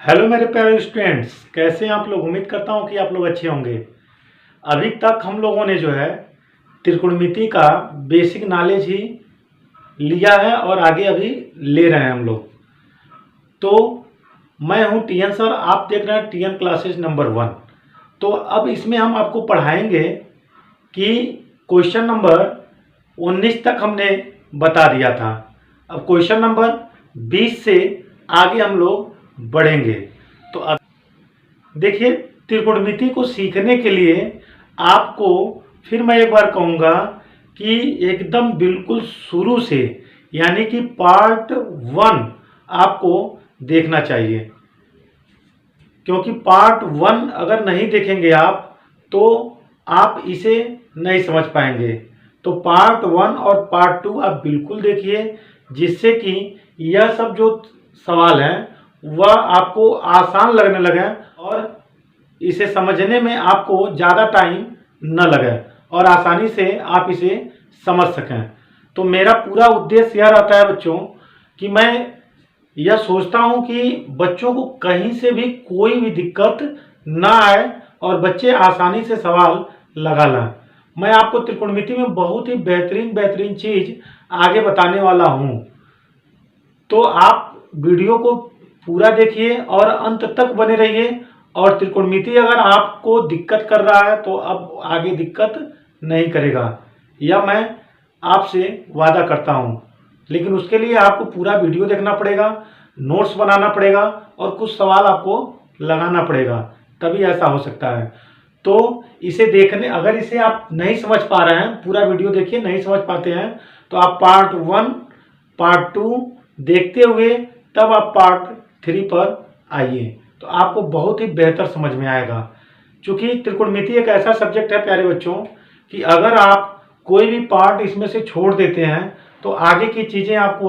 Hello मेरे प्यारे students, कैसे हैं आप लोग। उम्मीद करता हूं कि आप लोग अच्छे होंगे। अभी तक हम लोगों ने जो है त्रिकोणमिति का बेसिक नॉलेज ही लिया है और आगे अभी ले रहे हैं हम लोग। तो मैं हूं टीएन सर, आप देख रहे हैं टीएन क्लासेस नंबर 1। तो अब इसमें हम आपको पढ़ाएंगे कि क्वेश्चन नंबर 19 तक हमने बता दिया था। अब क्वेश्चन नंबर 20 से आगे हम लोग बढ़ेंगे। तो अब देखिए, त्रिकोणमिति को सीखने के लिए आपको फिर मैं एक बार कहूँगा कि एकदम बिल्कुल शुरू से, यानी कि पार्ट 1 आपको देखना चाहिए, क्योंकि पार्ट 1 अगर नहीं देखेंगे आप तो आप इसे नहीं समझ पाएंगे। तो पार्ट 1 और पार्ट 2 आप बिल्कुल देखिए, जिससे कि यह सब जो सवाल हैं वह आपको आसान लगने लगे और इसे समझने में आपको ज़्यादा टाइम न लगे और आसानी से आप इसे समझ सकें। तो मेरा पूरा उद्देश्य यह रहता है बच्चों कि मैं यह सोचता हूं कि बच्चों को कहीं से भी कोई भी दिक्कत ना आए और बच्चे आसानी से सवाल लगा लें। मैं आपको त्रिकोणमिति में बहुत ही बेहतरीन चीज़ आगे बताने वाला हूं। तो आप वीडियो को पूरा देखिए और अंत तक बने रहिए। और त्रिकोणमिति अगर आपको दिक्कत कर रहा है तो अब आगे दिक्कत नहीं करेगा, यह मैं आपसे वादा करता हूं। लेकिन उसके लिए आपको पूरा वीडियो देखना पड़ेगा, नोट्स बनाना पड़ेगा और कुछ सवाल आपको लगाना पड़ेगा, तभी ऐसा हो सकता है। तो इसे देखने, अगर इसे आप नहीं समझ पा रहे हैं, पूरा वीडियो देखिए, नहीं समझ पाते हैं तो आप पार्ट 1 पार्ट 2 देखते हुए तब आप पार्ट 3 पर आइए, तो आपको बहुत ही बेहतर समझ में आएगा। क्योंकि त्रिकोणमिति एक ऐसा सब्जेक्ट है प्यारे बच्चों कि अगर आप कोई भी पार्ट इसमें से छोड़ देते हैं तो आगे की चीज़ें आपको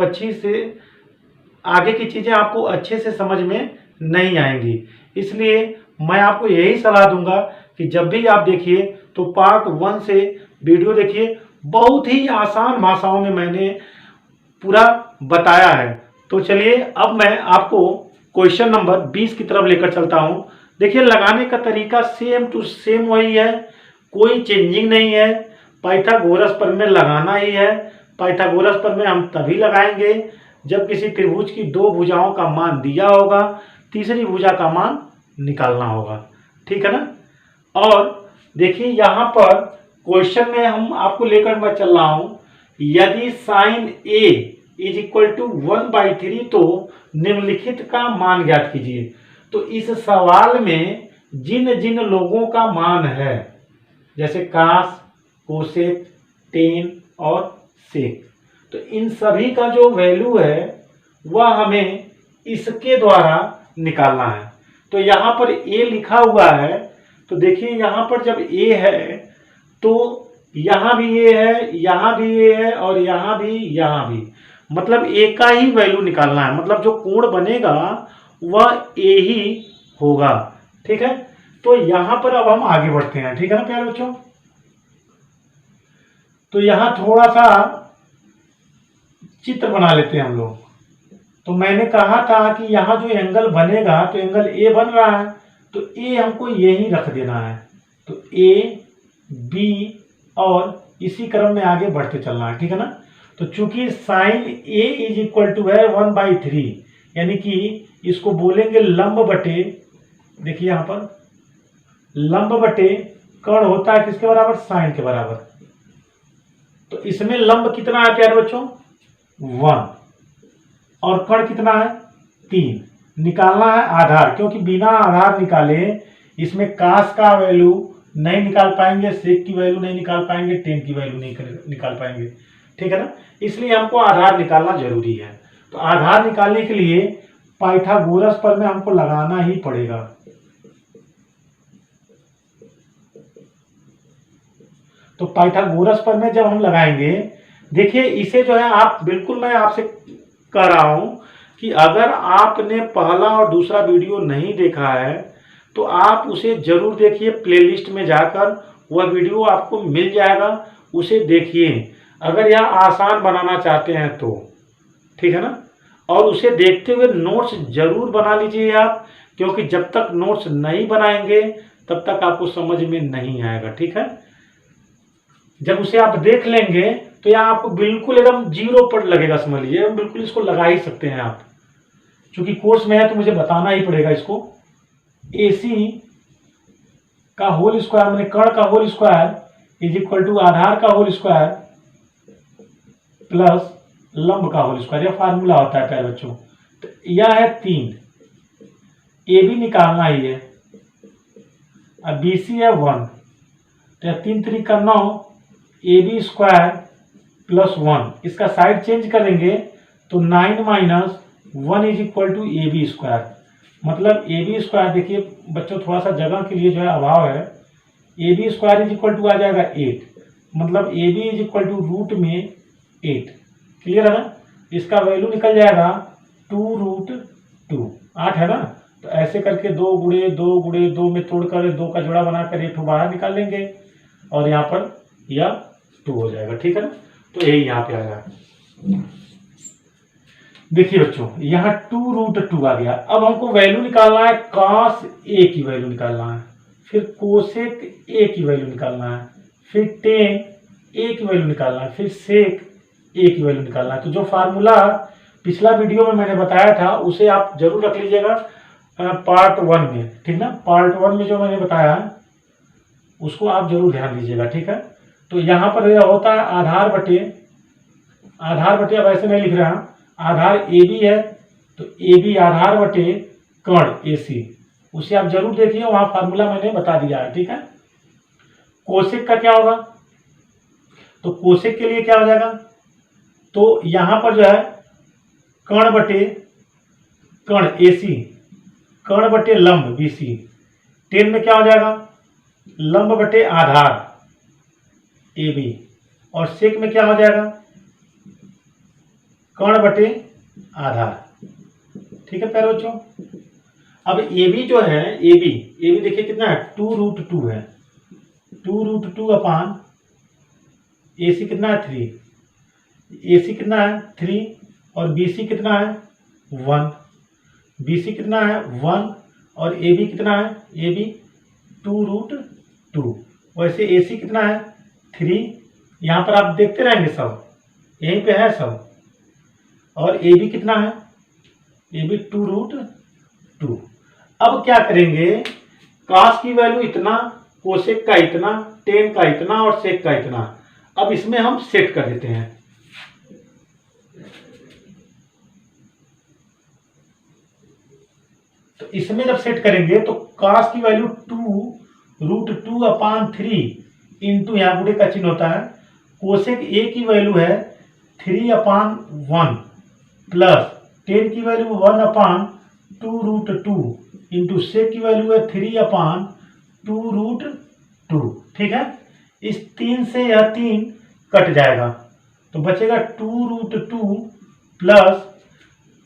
अच्छे से समझ में नहीं आएंगी। इसलिए मैं आपको यही सलाह दूंगा कि जब भी आप देखिए तो पार्ट 1 से वीडियो देखिए। बहुत ही आसान भाषाओं में मैंने पूरा बताया है। तो चलिए अब मैं आपको क्वेश्चन नंबर 20 की तरफ लेकर चलता हूं। देखिए, लगाने का तरीका सेम टू सेम वही है, कोई चेंजिंग नहीं है। पाइथागोरस प्रमेय लगाना ही है। पाइथागोरस प्रमेय हम तभी लगाएंगे जब किसी त्रिभुज की दो भुजाओं का मान दिया होगा, तीसरी भुजा का मान निकालना होगा। ठीक है ना। और देखिए यहाँ पर क्वेश्चन में हम आपको लेकर मैं चल रहा हूं, यदि sine A is equal to 1/3 तो निम्नलिखित का मान ज्ञात कीजिए। तो इस सवाल में जिन जिन लोगों का मान है, जैसे कास, कोसेक, टेन और सेक, तो इन सभी का जो वैल्यू है वह हमें इसके द्वारा निकालना है। तो यहाँ पर ए लिखा हुआ है, तो देखिए यहाँ पर जब ए है तो यहाँ भी ए है, यहाँ भी ए है और यहाँ भी, मतलब ए का ही वैल्यू निकालना है। मतलब जो कोण बनेगा वह ए ही होगा। ठीक है। तो यहाँ पर अब हम आगे बढ़ते हैं। ठीक है ना प्यारे बच्चों। तो यहाँ थोड़ा सा चित्र बना लेते हैं हम लोग। तो मैंने कहा था कि यहाँ जो एंगल बनेगा तो एंगल ए बन रहा है, तो ए हमको यही रख देना है। तो ए बी और इसी क्रम में आगे बढ़ते चलना है। ठीक है ना। तो चूंकि sine A is equal to है 1/3, यानी कि इसको बोलेंगे लंब बटे, देखिए यहाँ पर लंब बटे कर्ण होता है किसके बराबर, साइन के बराबर। तो इसमें लंब कितना है प्यारे बच्चों, 1, और कर्ण कितना है, 3। निकालना है आधार, क्योंकि बिना आधार निकाले इसमें कास का वैल्यू नहीं निकाल पाएंगे, सेक की वैल्यू नहीं निकाल पाएंगे, टेन की वैल्यू नहीं निकाल पाएंगे। ठीक है ना। इसलिए हमको आधार निकालना जरूरी है। तो आधार निकालने के लिए पाइथागोरस प्रमेय हमको लगाना ही पड़ेगा। तो पाइथागोरस प्रमेय जब हम लगाएंगे, देखिए इसे जो है आप बिल्कुल, मैं आपसे कह रहा हूं कि अगर आपने पहला और दूसरा वीडियो नहीं देखा है तो आप उसे जरूर देखिए। प्लेलिस्ट में जाकर वह वीडियो आपको मिल जाएगा, उसे देखिए अगर यह आसान बनाना चाहते हैं तो। ठीक है ना। और उसे देखते हुए नोट्स जरूर बना लीजिए आप, क्योंकि जब तक नोट्स नहीं बनाएंगे तब तक आपको समझ में नहीं आएगा। ठीक है, जब उसे आप देख लेंगे तो यहाँ आपको बिल्कुल एकदम जीरो पर लगेगा, समझ लीजिए बिल्कुल इसको लगा ही सकते हैं आप, क्योंकि कोर्स में है तो मुझे बताना ही पड़ेगा इसको। AC का होल स्क्वायर मैंने कर्ण का whole square is equal to आधार का होल स्क्वायर प्लस लंब का होल स्क्वायर, यह फार्मूला होता है प्यारे बच्चों। तो यह है 3, AB निकालना ही है, अब BC है 1, तो 3 3 का 9, AB स्क्वायर प्लस 1, इसका साइड चेंज करेंगे तो 9 minus 1 is equal to AB square. मतलब AB स्क्वायर देखिए बच्चों, थोड़ा सा जगह के लिए जो है अभाव है, AB square is equal to आ जाएगा 8, मतलब AB is equal to root में 8। क्लियर है ना, इसका वैल्यू निकल जाएगा 2√2, 8 है ना। तो ऐसे करके 2 गुणे 2 गुणे 2 में तोड़कर 2 का जोड़ा बनाकर 1 बाहर निकाल लेंगे और यहाँ पर यह 2 हो जाएगा। ठीक है ना, तो यही यहाँ पे आएगा। देखिए बच्चों यहाँ 2√2 आ गया। अब हमको वैल्यू निकालना है, cos A की वैल्यू निकालना है, फिर कोसेक A की वैल्यू निकालना है, फिर टेन A की वैल्यू निकालना है, फिर सेक A की वैल्यू निकालना है। तो जो फार्मूला पिछला वीडियो में मैंने बताया था उसे आप जरूर रख लीजिएगा पार्ट 1 में। ठीक ना, पार्ट 1 में जो मैंने बताया उसको आप जरूर ध्यान दीजिएगा। ठीक है, तो यहाँ पर यह होता है आधार बटे, अब ऐसे नहीं लिख रहा, आधार AB है तो AB आधार बटे कर्ण AC, उसे आप जरूर देखिए, वहां फार्मूला मैंने बता दिया है। ठीक है, कोसेक का क्या होगा, तो कोसेक के लिए क्या हो जाएगा, तो यहां पर जो है कर्ण बटे कर्ण AC, कर्ण बटे लंब BC, टेन में क्या हो जाएगा लंब बटे आधार AB, और सेक में क्या हो जाएगा कर्ण बटे आधार। ठीक है प्यारे बच्चों, अब AB जो है, AB देखिए कितना है 2√2 है, 2√2 अपान AC कितना है 3, AC कितना है 3 और BC कितना है 1, BC कितना है 1 और AB कितना है, AB 2√2, वैसे AC कितना है 3, यहाँ पर आप देखते रहेंगे सब यहीं पे है सब, और AB कितना है, AB 2√2। अब क्या करेंगे, cos की वैल्यू इतना, कोसेक का इतना, टेन का इतना और सेक का इतना, अब इसमें हम सेट कर देते हैं। तो इसमें जब सेट करेंगे तो cos की वैल्यू 2√2 अपान 3 इंटू, यहाँ गुणे का चिन्ह होता है, कोसेक A की वैल्यू है 3/1 प्लस टेन की वैल्यू 1/2√2 इंटू सेक की वैल्यू है 3/2√2। ठीक है, इस 3 से यह 3 कट जाएगा तो बचेगा 2√2 प्लस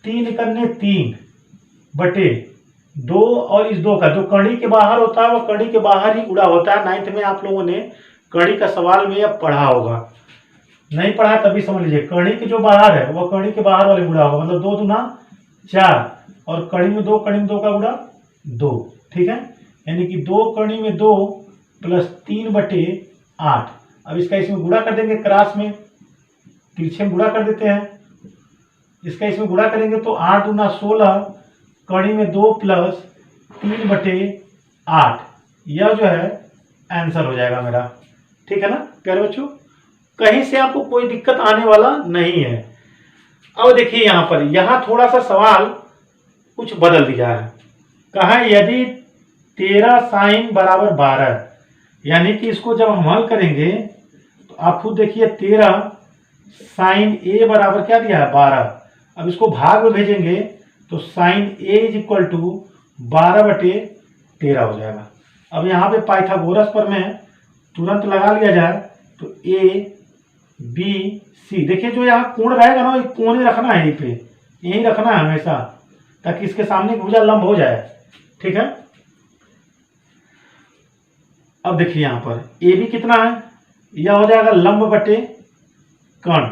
3 करने 3 बटे 2, और इस 2 का जो कड़ी के बाहर होता है वो कड़ी के बाहर ही गुणा होता है। 9th में आप लोगों ने कड़ी का सवाल में अब पढ़ा होगा, नहीं पढ़ा तभी समझ लीजिए, कड़ी के जो बाहर है वो कड़ी के बाहर वाले गुणा होगा, मतलब 2 दूना 4 और कड़ी में 2 का गुणा 2। ठीक है, यानी कि 2 कड़ी में 2 प्लस 3 बटे 8। अब इसका इसमें गुणा कर देंगे, क्रॉस में तिरछे में गुणा कर देते हैं, इसका इसमें गुणा करेंगे तो 8 दूना 16, कड़ी में 2 प्लस 3 बटे 8, यह जो है आंसर हो जाएगा मेरा। ठीक है ना प्यारे बच्चों, कहीं से आपको कोई दिक्कत आने वाला नहीं है। अब देखिए यहाँ पर, यहाँ थोड़ा सा सवाल कुछ बदल दिया है, कहा यदि 13 साइन बराबर 12, यानी कि इसको जब हम हल करेंगे तो आप खुद देखिए 13 साइन A बराबर क्या दिया है 12, अब इसको भाग में भेजेंगे तो sine A is equal to 12/13 हो जाएगा। अब यहाँ पे पाइथागोरस पर में तुरंत लगा लिया जाए तो A B C, देखिए जो यहाँ कोण रहेगा ना, कोण ही रखना है, यहीं पे यही रखना है हमेशा, ताकि इसके सामने की भुजा लंब हो जाए। ठीक है, अब देखिए यहाँ पर AB कितना है, यह हो जाएगा लंब बटे कर्ण,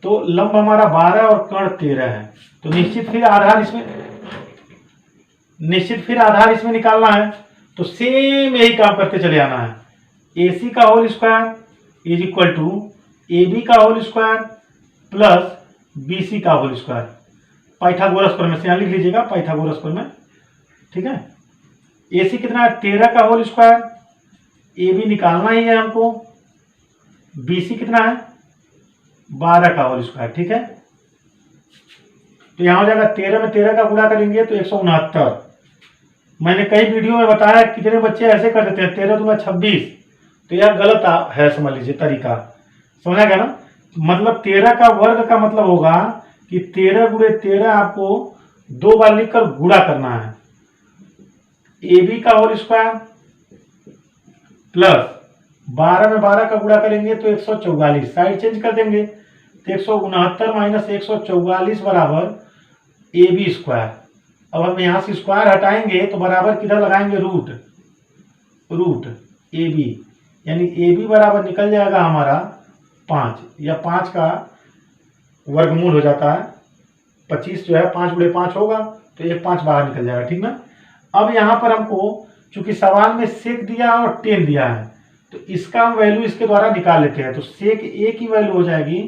तो लंब हमारा 12 और कर्ण 13 है, तो निश्चित फिर आधार इसमें निश्चित फिर आधार इसमें निकालना है, तो सेम यही काम करते चले आना है। AC का whole square is equal to AB का होल स्क्वायर प्लस BC का होल स्क्वायर, पाइथागोरस प्रमेय से यहाँ लिख लीजिएगा, पाइथागोरस प्रमेय, ठीक है। AC कितना है 13 का होल स्क्वायर, AB निकालना ही है हमको, BC कितना है 12 का होल स्क्वायर, ठीक है। तो यहाँ हो जाएगा 13 में 13 का गुणा करेंगे तो 169। मैंने कई वीडियो में बताया कितने बच्चे ऐसे कर देते हैं 13 दूना 26, तो यह गलत है, समझ लीजिए तरीका, समझा गया ना। मतलब 13 का वर्ग का मतलब होगा कि 13 गुणे 13 आपको 2 बार लिखकर गुणा करना है। AB का होल स्क्वायर प्लस 12 में 12 का गुणा करेंगे तो 144, साइड चेंज कर देंगे तो 169 माइनस 144 बराबर AB स्क्वायर। अब हम यहाँ से स्क्वायर हटाएंगे तो बराबर किधर लगाएंगे, रूट AB, यानी AB बराबर निकल जाएगा हमारा 5, या 5 का वर्गमूल हो जाता है 25, जो है 5 गुणे 5 होगा तो 1 5 बाहर निकल जाएगा, ठीक ना। अब यहाँ पर हमको चूंकि सवाल में सेक दिया है और टेन दिया है, तो इसका हम वैल्यू इसके द्वारा निकाल लेते हैं। तो सेक A की वैल्यू हो जाएगी,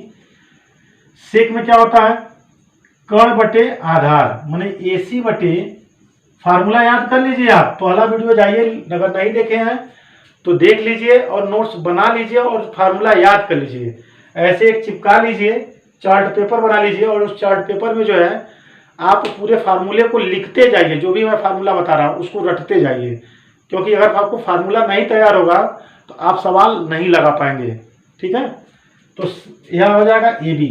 सेक में क्या होता है कण बटे आधार, माने AC बटे, फार्मूला याद कर लीजिए आप, पहला वीडियो जाइए अगर नहीं देखे हैं तो देख लीजिए और नोट्स बना लीजिए और फार्मूला याद कर लीजिए। ऐसे एक चिपका लीजिए, चार्ट पेपर बना लीजिए और उस चार्ट पेपर में जो है आप पूरे फार्मूले को लिखते जाइए, जो भी मैं फार्मूला बता रहा हूँ उसको रटते जाइए, क्योंकि अगर आपको फार्मूला नहीं तैयार होगा तो आप सवाल नहीं लगा पाएंगे, ठीक है। तो यह हो जाएगा AB,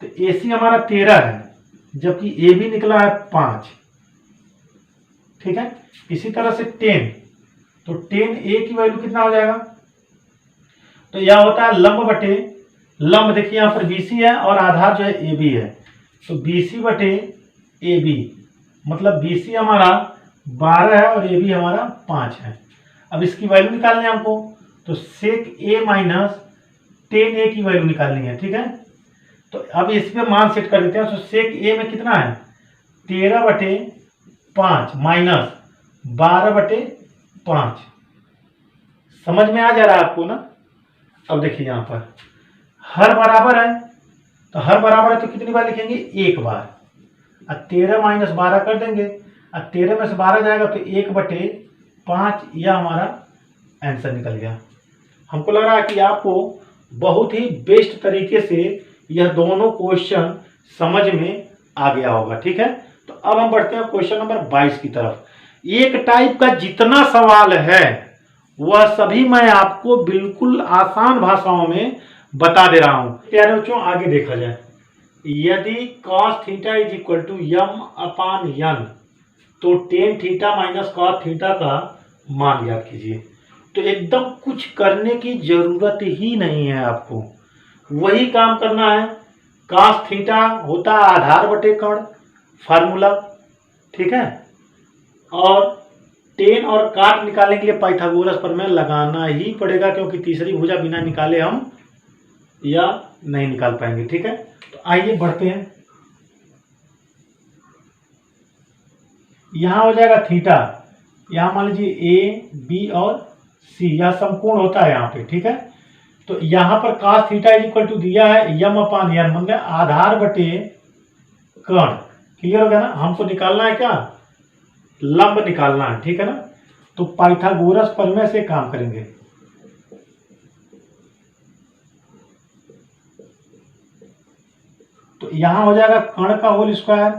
तो AC हमारा 13 है जबकि AB निकला है 5, ठीक है। इसी तरह से 10, तो 10A की वैल्यू कितना हो जाएगा, तो यह होता है लंब बटे लंब, देखिए यहाँ पर BC है और आधार जो है AB है, तो BC बटे AB, मतलब BC हमारा 12 है और AB हमारा 5 है। अब इसकी वैल्यू निकालनी है हमको, तो सेक A माइनस 10A की वैल्यू निकालनी है, ठीक है। तो अब इसमें मान सेट कर देते हैं, तो सेक A में कितना है 13 बटे 5 माइनस 12 बटे 5, समझ में आ जा रहा है आपको ना। अब देखिए यहाँ पर हर बराबर है, तो हर बराबर है तो कितनी बार लिखेंगे, एक बार, और 13 माइनस 12 कर देंगे, और 13 में से 12 जाएगा तो 1 बटे 5, यह हमारा आंसर निकल गया। हमको लग रहा है कि आपको बहुत ही बेस्ट तरीके से यह दोनों क्वेश्चन समझ में आ गया होगा, ठीक है। तो अब हम बढ़ते हैं क्वेश्चन नंबर 22 की तरफ। एक टाइप का जितना सवाल है वह सभी मैं आपको बिल्कुल आसान भाषाओं में बता दे रहा हूं। प्यारे बच्चों आगे देखा जाए, यदि cos theta is equal to m upon n, तो tan theta minus cos theta का मान ज्ञात कीजिए। तो एकदम कुछ करने की जरूरत ही नहीं है, आपको वही काम करना है। cos थीटा होता है आधार बटे कण, फार्मूला, ठीक है। और टेन और काट निकालने के लिए पाइथागोरस प्रमेय लगाना ही पड़ेगा, क्योंकि तीसरी भुजा बिना निकाले हम या नहीं निकाल पाएंगे, ठीक है। तो आइए बढ़ते हैं, यहां हो जाएगा थीटा, यहां मान लीजिए A B और C, यह समकोण होता है यहाँ पे, ठीक है। तो यहां पर cos theta is equal to दिया है m अपान n, मतलब आधार बटे कण, क्लियर हो गया ना। हमको निकालना है क्या, लंब निकालना है, ठीक है ना। तो पाइथागोरस प्रमेय से काम करेंगे। तो यहां हो जाएगा कण का होल स्क्वायर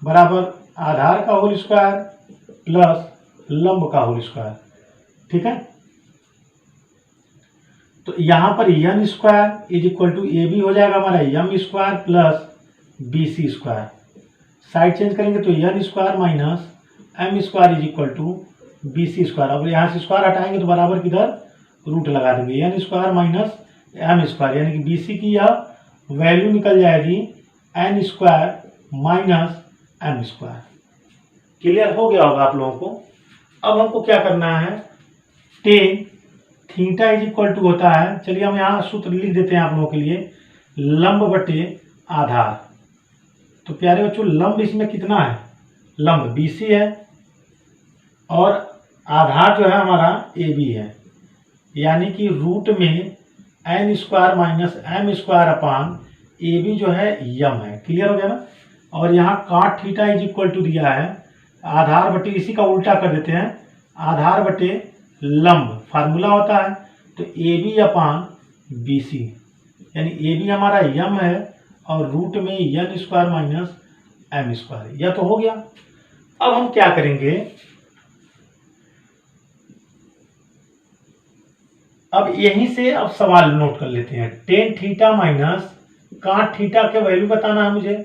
बराबर आधार का होल स्क्वायर प्लस लंब का होल स्क्वायर, ठीक है। तो यहां पर n square is equal to AB हो जाएगा हमारा m square plus BC square, side change करेंगे तो n square minus m square is equal to BC square. अब यहाँ से स्क्वायर हटाएंगे तो बराबर किधर रूट लगा देंगे, n square minus m square, यानी कि BC की यह वैल्यू निकल जाएगी n square minus m square. Clear हो गया होगा आप लोगों को। अब हमको क्या करना है, tan theta is equal to होता है, चलिए हम यहाँ सूत्र लिख देते हैं आप लोगों के लिए, लंब बटे आधार। तो प्यारे बच्चों लंब इसमें कितना है लंब BC है और आधार जो है हमारा AB है, यानी कि रूट में n square minus m square अपान AB जो है यम है। क्लियर हो गया ना। और यहाँ cot theta is equal to दिया है आधार बटे, इसी का उल्टा कर देते हैं, आधार बटे लंब फार्मूला होता है तो AB अपान BC, यानी AB हमारा यम है और रूट में n square minus m square, यह तो हो गया। अब हम क्या करेंगे, अब यहीं से अब सवाल नोट कर लेते हैं। टेन थीटा माइनस काट थीटा के वैल्यू बताना है मुझे।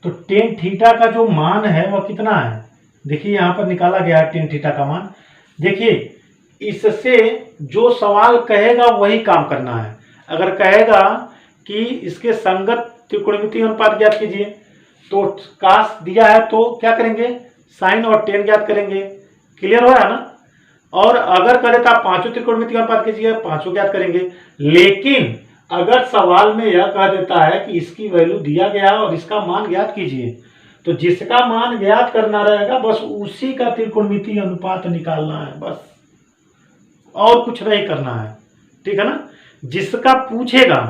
तो टेन थीटा का जो मान है वह कितना है, देखिए यहाँ पर निकाला गया है टेन थीटा का मान। देखिए इससे जो सवाल कहेगा वही काम करना है। अगर कहेगा कि इसके संगत त्रिकोणमितीय अनुपात ज्ञात कीजिए, तो काश दिया है तो क्या करेंगे, साइन और टेन ज्ञात करेंगे। क्लियर हो रहा है ना। और अगर कहे तो आप पांचों त्रिकोणमितीय अनुपात कीजिए, पांचों ज्ञात करेंगे। लेकिन अगर सवाल में यह कह देता है कि इसकी वैल्यू दिया गया और इसका मान ज्ञात कीजिए, तो जिसका मान ज्ञात करना रहेगा बस उसी का त्रिकोणमितीय अनुपात निकालना है, बस और कुछ नहीं करना है। ठीक है ना। जिसका पूछेगा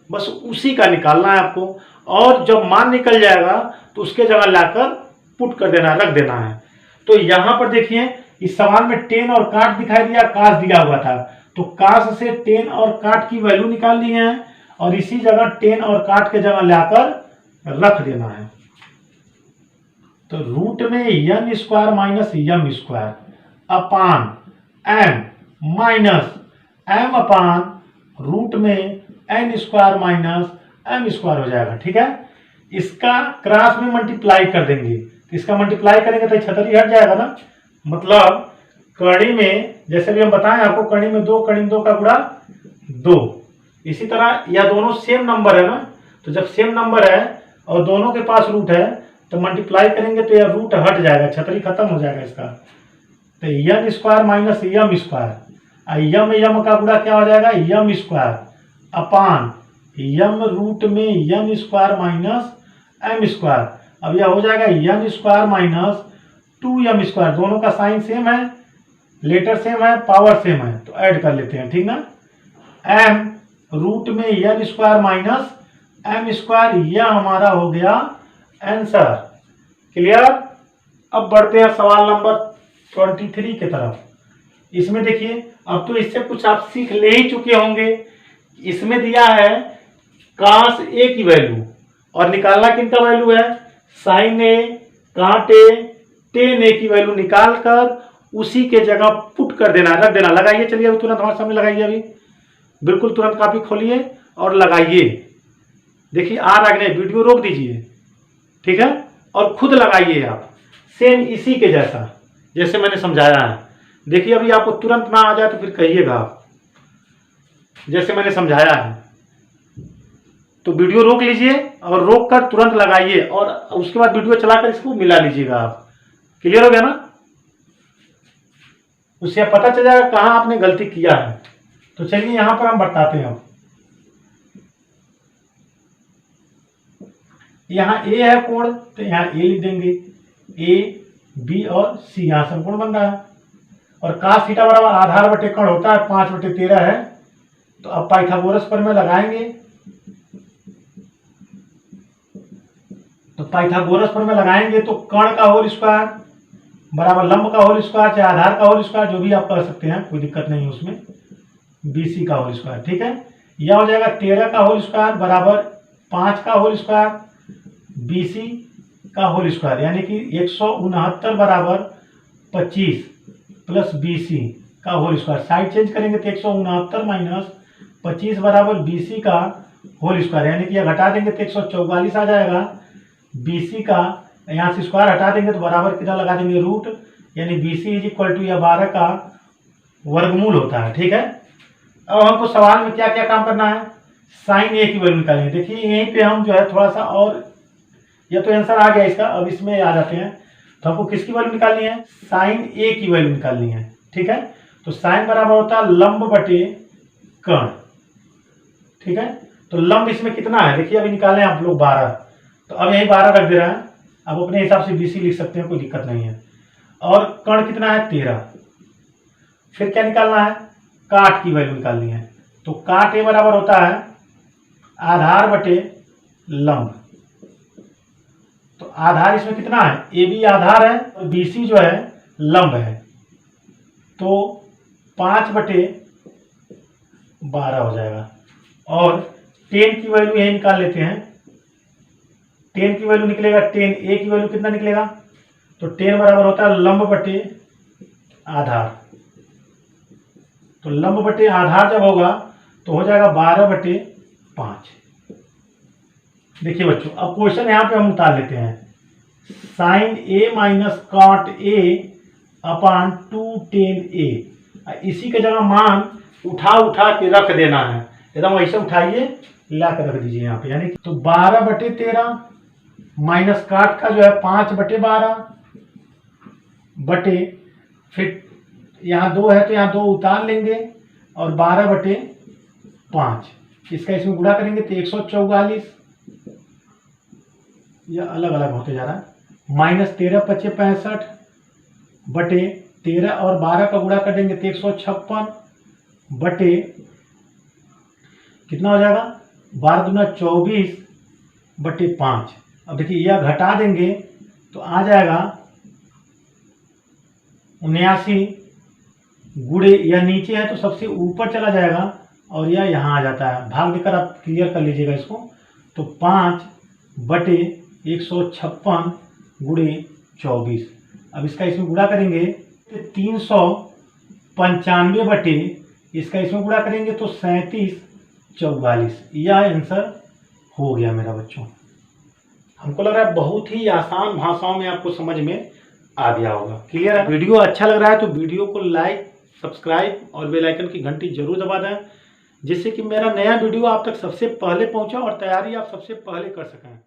बस उसी का निकालना है आपको, और जब मान निकल जाएगा तो उसके जगह लाकर पुट कर देना, रख देना है। तो यहां पर देखिए इस सवाल में टेन और काट दिखाई दिया, काश दिया हुआ था, तो काश से टेन और काट की वैल्यू निकाल ली है और इसी जगह टेन और काट के जगह लाकर रख देना है। तो रूट में n square minus m square upon m minus m upon root में n square minus m square हो जाएगा। ठीक है। इसका क्रॉस में मल्टीप्लाई कर देंगे, तो इसका मल्टीप्लाई करेंगे तो छतरी हट जाएगा ना। मतलब कड़ी में, जैसे भी हम बताएं आपको, कड़ी में 2 कड़ी 2 का गुणा 2। इसी तरह यह दोनों सेम नंबर है ना, तो जब सेम नंबर है और दोनों के पास रूट है तो मल्टीप्लाई करेंगे तो यह रूट हट जाएगा, छतरी खत्म हो जाएगा इसका। तो n square minus m square, यम का गुणा क्या हो जाएगा, m स्क्वायर अपान यम रूट में n square minus m square. अब यह हो जाएगा n square minus 2m square, दोनों का साइन सेम है, लेटर सेम है, पावर सेम है, तो ऐड कर लेते हैं। ठीक ना। m रूट में n square minus m square, यह हमारा हो गया आंसर। क्लियर। अब बढ़ते हैं सवाल नंबर 23 की तरफ। इसमें देखिए अब तो इससे कुछ आप सीख ले ही चुके होंगे। इसमें दिया है काश a की वैल्यू और निकालना किनका वैल्यू है, साइन a, काट a, टेन a की वैल्यू निकाल कर उसी के जगह पुट कर देना, रख देना। लगाइए, चलिए अभी तुरंत हमारे सामने लगाइए, अभी बिल्कुल तुरंत कॉपी खोलिए और लगाइए। देखिए आ रहा नहीं, वीडियो रोक दीजिए। ठीक है। और खुद लगाइए आप सेम इसी के जैसा, जैसे मैंने समझाया है। देखिए अभी आपको तुरंत ना आ जाए तो फिर कहिएगा आप, जैसे मैंने समझाया है। तो वीडियो रोक लीजिए और रोक कर तुरंत लगाइए और उसके बाद वीडियो चलाकर इसको मिला लीजिएगा आप। क्लियर हो गया ना। उससे पता चल जाएगा कहाँ आपने गलती किया है। तो चलिए यहां पर हम बताते हैं। यहाँ ए है कोण, तो यहाँ ए लिख देंगे, ए बी और सी, यहाँ समकोण बन रहा है। और काश थीटा बराबर आधार बटे कोण होता है 5/13 है। तो अब पाइथागोरस प्रमेय लगाएंगे, तो पाइथागोरस प्रमेय लगाएंगे तो कर्ण का होल स्क्वायर बराबर लंब का होल स्क्वायर, चाहे आधार का होल स्क्वायर, जो भी आप कर सकते हैं, कोई दिक्कत नहीं है उसमें, BC का होल स्क्वायर। ठीक है। यह हो जाएगा 13 का होल स्क्वायर बराबर 5 का होल स्क्वायर BC का होल स्क्वायर, यानी कि 169 बराबर 25 प्लस BC का होल स्क्वायर। साइड चेंज करेंगे तो 169 माइनस 25 बराबर BC का होल स्क्वायर, यानी कि यह घटा देंगे तो 144 आ जाएगा। BC का यहाँ से स्क्वायर हटा देंगे तो बराबर कितना लगा देंगे, रूट, यानी BC इज इक्वल टू यह 12 का वर्गमूल होता है। ठीक है। अब हमको सवाल में क्या क्या काम करना है, साइन ए की वैल्यू निकालेंगे। देखिए यहीं पे हम जो है थोड़ा सा, और यह तो आंसर आ गया इसका, अब इसमें आ जाते हैं। तो हमको किसकी वैल्यू निकालनी है, साइन ए की वैल्यू निकालनी है। ठीक है। तो साइन बराबर होता है लंब बटे कर्ण। ठीक है। तो लंब इसमें कितना है, देखिए अभी निकालें आप लोग 12, तो अब यही 12 रख दे रहे हैं। अब अपने हिसाब से BC लिख सकते हैं, कोई दिक्कत नहीं है। और कर्ण कितना है 13। फिर क्या निकालना है, काट की वैल्यू निकालनी है। तो काट ए बराबर होता है आधार बटे लंब। तो आधार इसमें कितना है, ए बी आधार है और BC जो है लंब है। तो 5/12 हो जाएगा। और 10 की वैल्यू यही निकाल लेते हैं। 10 की वैल्यू निकलेगा 10, ए की वैल्यू कितना निकलेगा, तो 10 बराबर होता है लंब बटे आधार। तो लंब बटे आधार जब होगा तो हो जाएगा 12/5। देखिए बच्चों, अब क्वेश्चन यहाँ पे हम उतार लेते हैं। Sine A minus cot A upon 2tan a। इसी के जगह मान उठा उठा के रख देना है, एकदम ऐसे उठाइए ला कर रख दीजिए यहाँ पे। यानी तो 12/13 माइनस काट का जो है 5/12 बटे, फिर यहाँ 2 है तो यहाँ 2 उतार लेंगे और 12/5 इसका इसमें गुणा करेंगे तो 144। यह अलग अलग होते जा रहा है। माइनस 13×5 65 बटे 13 और 12 का गुणा कर देंगे तो 156 बटे कितना हो जाएगा 12×2 = 24/5। अब देखिए यह घटा देंगे तो आ जाएगा 79 गुणे, यह नीचे है तो सबसे ऊपर चला जाएगा और यह यहाँ आ जाता है। भाग देकर आप क्लियर कर लीजिएगा इसको। तो 5/156 गुणे 24। अब इसका इसमें गुणा करेंगे तो 395 बटे इसका इसमें गुणा करेंगे तो 3744। यह आंसर हो गया मेरा बच्चों। हमको लग रहा है बहुत ही आसान भाषाओं में आपको समझ में आ गया होगा। क्लियर है। वीडियो अच्छा लग रहा है तो वीडियो को लाइक, सब्सक्राइब और बेल आइकन की घंटी जरूर दबा दें, जिससे कि मेरा नया वीडियो आप तक सबसे पहले पहुंचे और तैयारी आप सबसे पहले कर सकें।